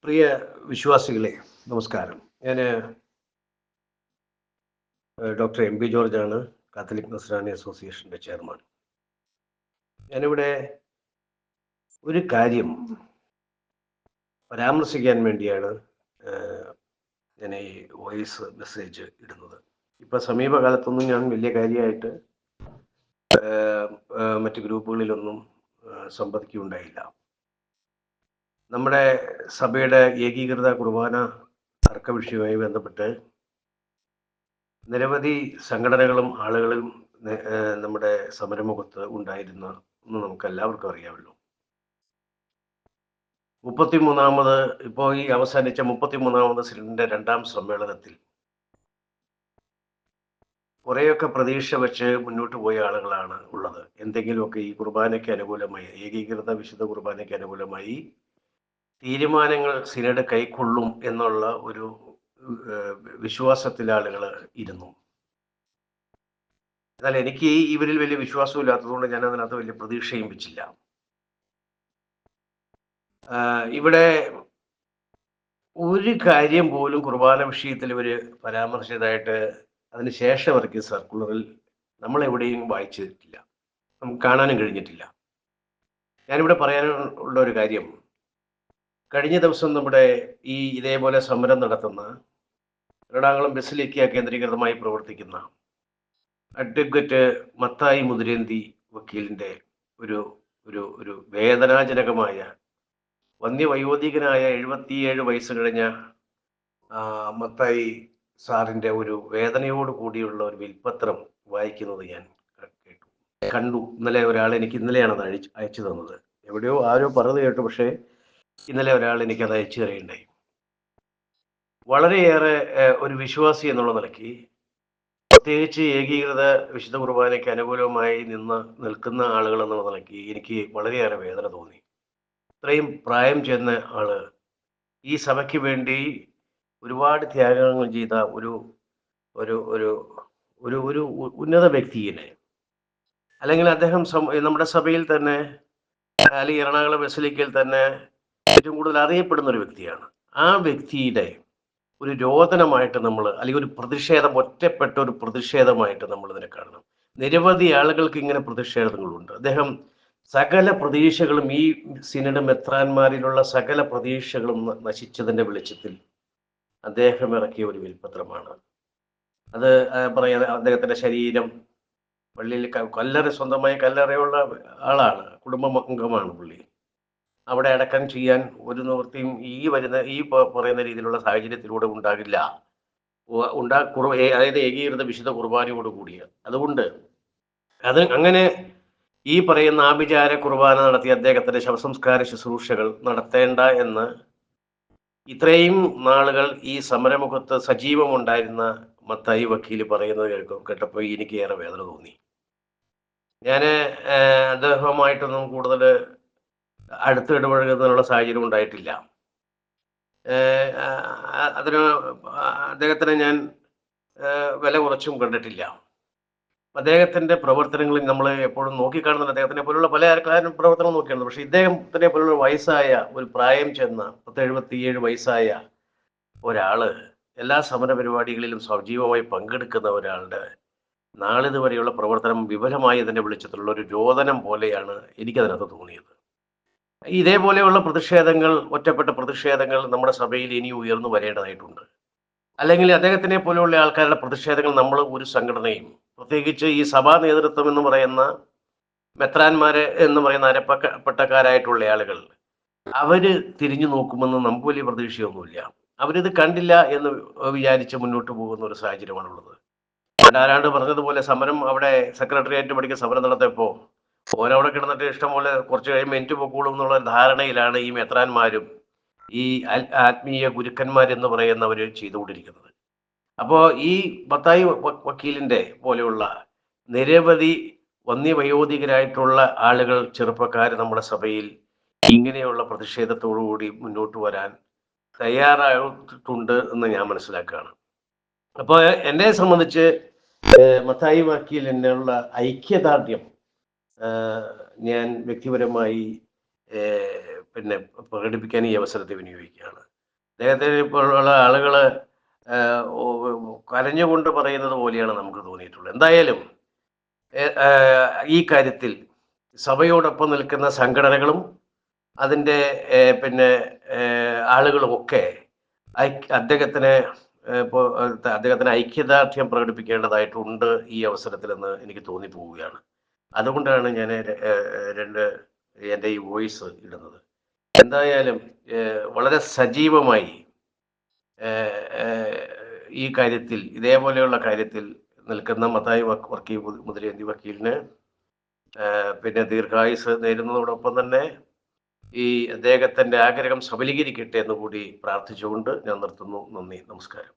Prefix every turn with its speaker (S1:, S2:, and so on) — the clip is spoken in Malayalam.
S1: പ്രിയ വിശ്വാസികളെ, നമസ്കാരം. ഞാൻ ഡോക്ടർ എം പി ജോർജാണ്, കാത്തലിക് നസ്രാനി അസോസിയേഷൻ്റെ ചെയർമാൻ. ഞാനിവിടെ ഒരു കാര്യം പരാമർശിക്കാൻ വേണ്ടിയാണ് ഞാൻ ഈ വോയിസ് മെസ്സേജ് ഇടുന്നത്. ഇപ്പം സമീപകാലത്തൊന്നും ഞാൻ വലിയ കാര്യമായിട്ട് മറ്റ് ഗ്രൂപ്പുകളിലൊന്നും സംവദിക്കുകയുണ്ടായില്ല. നമ്മുടെ സഭയുടെ ഏകീകൃത കുർബാന തർക്ക വിഷയവുമായി ബന്ധപ്പെട്ട് നിരവധി സംഘടനകളും ആളുകളും നമ്മുടെ സമരമുഖത്ത് ഉണ്ടായിരുന്ന എന്ന് നമുക്ക് എല്ലാവർക്കും അറിയാമല്ലോ. 33ാമത് ഇപ്പോൾ ഈ അവസാനിച്ച 33ാമത് സിനഡിന്റെ 2ാം സമ്മേളനത്തിൽ കുറേയൊക്കെ പ്രതീക്ഷ വെച്ച് മുന്നോട്ട് പോയ ആളുകളാണ് ഉള്ളത്. എന്തെങ്കിലുമൊക്കെ ഈ കുർബാനയ്ക്ക് അനുകൂലമായി, ഏകീകൃത വിശുദ്ധ കുർബാനയ്ക്ക് അനുകൂലമായി തീരുമാനങ്ങൾ സിനഡ് കൈക്കൊള്ളും എന്നുള്ള ഒരു വിശ്വാസത്തിൽ ആളുകൾ ഇരുന്നു. എന്നാൽ എനിക്ക് ഇവരിൽ വലിയ വിശ്വാസവും ഇല്ലാത്തതുകൊണ്ട് ഞാൻ അതിനകത്ത് വലിയ പ്രതീക്ഷയും വെച്ചില്ല. ഇവിടെ ഒരു കാര്യം പോലും കുർബാന വിഷയത്തിൽ ഇവർ പരാമർശിച്ചതായിട്ട് അതിനുശേഷം ഇറക്കിയ സർക്കുലറിൽ നമ്മളെവിടെയും വായിച്ചിട്ടില്ല, നമുക്ക് കാണാനും കഴിഞ്ഞിട്ടില്ല. ഞാനിവിടെ പറയാനുള്ള ഒരു കാര്യം, കഴിഞ്ഞ ദിവസം നമ്മുടെ ഇതേപോലെ സമരം നടത്തുന്ന എറണാകുളം ബസിലിക്ക കേന്ദ്രീകൃതമായി പ്രവർത്തിക്കുന്ന അഡ്വക്കേറ്റ് മത്തായി മുതിരേന്തി വക്കീലിൻ്റെ ഒരു ഒരു ഒരു വേദനാജനകമായ വന്യവയോധികനായ 77 വയസ്സ് കഴിഞ്ഞ മത്തായി സാറിൻ്റെ ഒരു വേദനയോട് കൂടിയുള്ള ഒരു വിൽപ്പത്രം വായിക്കുന്നത് ഞാൻ കണ്ടു. ഇന്നലെ ഒരാൾ എനിക്ക് ഇന്നലെയാണ് അത് അയച്ചു തന്നത്. എവിടെയോ ആരോ പറഞ്ഞു കേട്ടു, പക്ഷേ ഇന്നലെ ഒരാൾ എനിക്കത് അയച്ചു തരികയുണ്ടായി. വളരെയേറെ ഒരു വിശ്വാസി എന്നുള്ള നിലയ്ക്ക്, പ്രത്യേകിച്ച് ഏകീകൃത വിശുദ്ധ കുർബാനയ്ക്ക് അനുകൂലമായി നിൽക്കുന്ന ആളുകൾ എന്നുള്ള നിലയ്ക്ക് എനിക്ക് വളരെയേറെ വേദന തോന്നി. ഇത്രയും പ്രായം ചെന്ന ആള് ഈ സഭയ്ക്ക് വേണ്ടി ഒരുപാട് ത്യാഗങ്ങൾ ചെയ്ത ഒരു ഒരു ഒരു ഒരു ഒരു ഉന്നത വ്യക്തിയെ, അല്ലെങ്കിൽ അദ്ദേഹം നമ്മുടെ സഭയിൽ തന്നെ, അല്ലെങ്കിൽ എറണാകുളം ബസിലിക്കയിൽ തന്നെ ഏറ്റവും കൂടുതൽ അറിയപ്പെടുന്ന ഒരു വ്യക്തിയാണ്. ആ വ്യക്തിയുടെ ഒരു രോദനമായിട്ട് നമ്മൾ, അല്ലെങ്കിൽ ഒരു പ്രതിഷേധം, ഒറ്റപ്പെട്ട ഒരു പ്രതിഷേധമായിട്ട് നമ്മൾ ഇതിനെ കാണണം. നിരവധി ആളുകൾക്ക് ഇങ്ങനെ പ്രതിഷേധങ്ങളുണ്ട്. അദ്ദേഹം സകല പ്രതീക്ഷകളും, ഈ സിനഡ് മെത്രാന്മാരിലുള്ള സകല പ്രതീക്ഷകളും നശിച്ചതിൻ്റെ വെളിച്ചത്തിൽ അദ്ദേഹം ഇറക്കിയ ഒരു വിൽപ്പത്രമാണ് അത്. പറയാതെ അദ്ദേഹത്തിൻ്റെ ശരീരം പള്ളിയിൽ കല്ലറ, സ്വന്തമായി കല്ലറയുള്ള ആളാണ്, കുടുംബാംഗമാണ് പുള്ളി. അവിടെ അടക്കം ചെയ്യാൻ ഒരു നിവൃത്തിയും ഈ പറയുന്ന രീതിയിലുള്ള സാഹചര്യത്തിലൂടെ ഉണ്ടാകില്ല. അതായത് ഏകീകൃത വിശുദ്ധ കുർബാനയോട് കൂടിയ. അതുകൊണ്ട് അങ്ങനെ ഈ പറയുന്ന ആഭിചാര കുർബാന നടത്തിയ അദ്ദേഹത്തിന്റെ ശവസംസ്കാര ശുശ്രൂഷകൾ നടത്തേണ്ട എന്ന് ഇത്രയും നാളുകൾ ഈ സമരമുഖത്ത് സജീവമുണ്ടായിരുന്ന മത്തായി വക്കീൽ പറയുന്നത് കേട്ടപ്പോൾ എനിക്ക് ഏറെ വേദന തോന്നി. ഞാൻ അദ്ദേഹവുമായിട്ടൊന്നും കൂടുതൽ അടുത്ത് ഇടപഴകുന്നതിനുള്ള സാഹചര്യം ഉണ്ടായിട്ടില്ല. അതിന് അദ്ദേഹത്തിനെ ഞാൻ വില കുറച്ചും കണ്ടിട്ടില്ല. അദ്ദേഹത്തിൻ്റെ പ്രവർത്തനങ്ങളിൽ നമ്മൾ എപ്പോഴും നോക്കിക്കാണുന്നത് അദ്ദേഹത്തിനെ പോലുള്ള പല ആൾക്കാരും പ്രവർത്തനം നോക്കിയാണ്. പക്ഷേ ഇദ്ദേഹത്തിനെ പോലുള്ള വയസ്സായ, ഒരു പ്രായം ചെന്ന 77 വയസ്സായ ഒരാള് എല്ലാ സമര പരിപാടികളിലും സജീവമായി പങ്കെടുക്കുന്ന ഒരാളുടെ നാളിതുവരെയുള്ള പ്രവർത്തനം വിഫലമായതിൻ്റെ വെളിച്ചത്തിലുള്ള ഒരു രോദനം പോലെയാണ് എനിക്കതിനകത്ത് തോന്നിയത്. ഇതേപോലെയുള്ള പ്രതിഷേധങ്ങൾ, ഒറ്റപ്പെട്ട പ്രതിഷേധങ്ങൾ നമ്മുടെ സഭയിൽ ഇനി ഉയർന്നു വരേണ്ടതായിട്ടുണ്ട്. അല്ലെങ്കിൽ അദ്ദേഹത്തിനെ പോലെയുള്ള ആൾക്കാരുടെ പ്രതിഷേധങ്ങൾ നമ്മൾ ഒരു സംഘടനയും, പ്രത്യേകിച്ച് ഈ സഭാ നേതൃത്വം എന്ന് പറയുന്ന മെത്രാന്മാരെ എന്ന് പറയുന്ന അരപ്പട്ടക്കാരായിട്ടുള്ള ആളുകൾ, അവര് തിരിഞ്ഞു നോക്കുമെന്ന് നമുക്ക് വലിയ പ്രതീക്ഷയൊന്നുമില്ല. അവരിത് കണ്ടില്ല എന്ന് വിചാരിച്ച് മുന്നോട്ട് പോകുന്ന ഒരു സാഹചര്യമാണുള്ളത്. ആരാണ്ട് പറഞ്ഞതുപോലെ, സമരം അവിടെ സെക്രട്ടേറിയറ്റ് പഠിക്കുന്ന സമരം നടത്തിയപ്പോൾ ഓരവിടെ കിടന്നിട്ട് ഇഷ്ടംപോലെ കുറച്ച് കഴിയുമ്പോൾ എനിക്ക് പൊക്കോളും എന്നുള്ള ധാരണയിലാണ് ഈ മെത്രാന്മാരും ഈ ആത്മീയ ഗുരുക്കന്മാരെന്ന് പറയുന്നവർ ചെയ്തുകൊണ്ടിരിക്കുന്നത്. അപ്പോൾ ഈ മത്തായി വക്കീലിൻ്റെ പോലെയുള്ള നിരവധി വന്യവയോധികരായിട്ടുള്ള ആളുകൾ, ചെറുപ്പക്കാർ നമ്മുടെ സഭയിൽ ഇങ്ങനെയുള്ള പ്രതിഷേധത്തോടുകൂടി മുന്നോട്ട് വരാൻ തയ്യാറായിട്ടുണ്ട് എന്ന് ഞാൻ മനസ്സിലാക്കുകയാണ്. അപ്പോൾ എന്നെ സംബന്ധിച്ച് മത്തായി വക്കീലിനുള്ള ഐക്യദാർഢ്യം ഞാൻ വ്യക്തിപരമായി പ്രകടിപ്പിക്കാൻ ഈ അവസരത്തെ വിനിയോഗിക്കുകയാണ്. അദ്ദേഹത്തെ പോലുള്ള ആളുകൾ കരഞ്ഞുകൊണ്ട് പറയുന്നത് പോലെയാണ് നമുക്ക് തോന്നിയിട്ടുള്ളത്. എന്തായാലും ഈ കാര്യത്തിൽ സഭയോടൊപ്പം നിൽക്കുന്ന സംഘടനകളും അതിൻ്റെ പിന്നെ ആളുകളുമൊക്കെ അദ്ദേഹത്തിന് അദ്ദേഹത്തിന് ഐക്യദാർഢ്യം പ്രകടിപ്പിക്കേണ്ടതായിട്ടുണ്ട് ഈ അവസരത്തിലെന്ന് എനിക്ക് തോന്നിപ്പോവുകയാണ്. അതുകൊണ്ടാണ് ഞാൻ എൻ്റെ ഈ വോയിസ് ഇടുന്നത്. എന്തായാലും വളരെ സജീവമായി ഈ കാര്യത്തിൽ ഇതേപോലെയുള്ള കാര്യത്തിൽ നിൽക്കുന്ന മത്തായി വർക്കി മുതലേന്തി വക്കീലിന് പിന്നെ ദീർഘായുസ് നേരുന്നതോടൊപ്പം തന്നെ ഈ അദ്ദേഹത്തിൻ്റെ ആഗ്രഹം സഫലീകരിക്കട്ടെ എന്ന് കൂടി പ്രാർത്ഥിച്ചുകൊണ്ട് ഞാൻ നിർത്തുന്നു. നന്ദി, നമസ്കാരം.